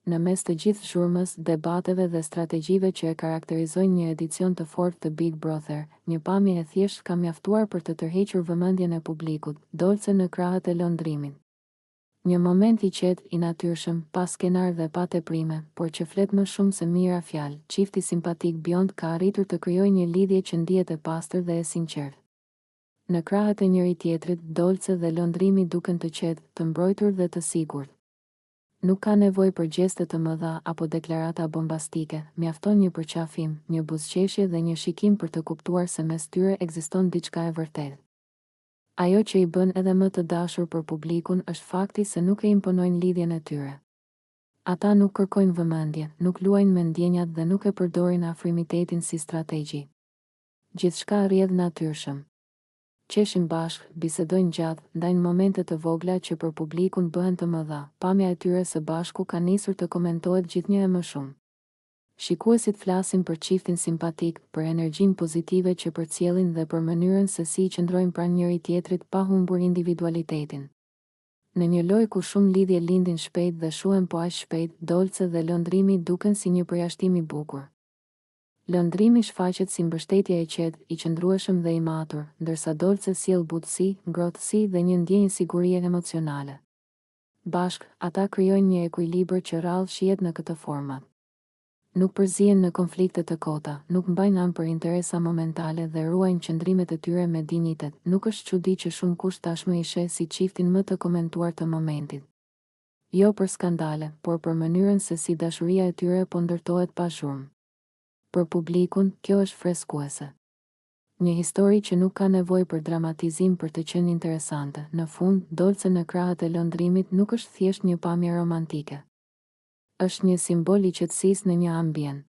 Në mes të gjithë zhurmës, debateve dhe strategjive që e karakterizojnë një edicion të fortë të Big Brother, një pamje e thjeshtë ka mjaftuar për të tërhequr vëmendjen e publikut, dolce në krahët e lëndrimit. Një moment i qetë, i natyrshëm, pa skenar dhe pa teprime, por që flet më shumë se mira fjalë. Çifti simpatik Bjond ka arritur të krijojë një lidhje që ndihet e pastër dhe e sinqertë. Në krahët e njëri tjetrit, dolce dhe lëndrimi duken të qetë, të mbrojtur dhe të sigurt. Nuk ka nevojë për gjeste të mëdha apo deklarata bombastike, mjafton një përqafim, një buzëqeshje dhe një shikim për të kuptuar se mes tyre ekziston diçka e vërtetë. Ajo që i bën edhe më të dashur për publikun është fakti se nuk e imponojnë lidhjen e tyre. Ata nuk kërkojnë vëmendje, nuk luajnë me ndjenjat dhe nuk e përdorin afrimitetin si strategji. Gjithçka rrjedh natyrshëm. Qeshin bashkë, bisedojnë gjatë, ndajnë momente të vogla që për publikun bëhen të mëdha. Pamja e tyre së bashku ka nisur të komentohet gjithnjë e më shumë. Shikuesit flasin për çiftin simpatik, për energjinë pozitive që përcjellin dhe për mënyrën se si i qëndrojnë pranë njëri tjetrit pa humbur individualitetin. Në një lojë ku shumë lidhje lindin shpejt dhe shuhen po aq shpejt, dolce dhe lëndrimi duken si një përjashtim i bukur. Lëndrimi shfaqet si mbështetje e qetë, i qëndrueshëm dhe i matur, ndërsa dolce sjell butësi, ngrohtësi dhe një ndjenjë sigurie emocionale. Bashk, ata krijojnë një ekuilibër që rrallë shihet në këtë format. Nuk përzihen në konflikte të kota, nuk mbajnë anë për interesa momentale dhe ruajnë qëndrimet e tyre me dinjitet. Nuk është çudi që shumë kush tashmë i sheh si çiftin më të komentuar të momentit. Jo për skandale, por për mënyrën se si dashuria e tyre po ndërtohet pa zhurmë. Për publikun, kjo është freskuese. Një histori që nuk ka nevojë për dramatizim për të qenë interesante. Në fund, dolce në krahët e lëndrimit nuk është thjesht një pamje romantike. Është një simbol i qetësisë në një ambient.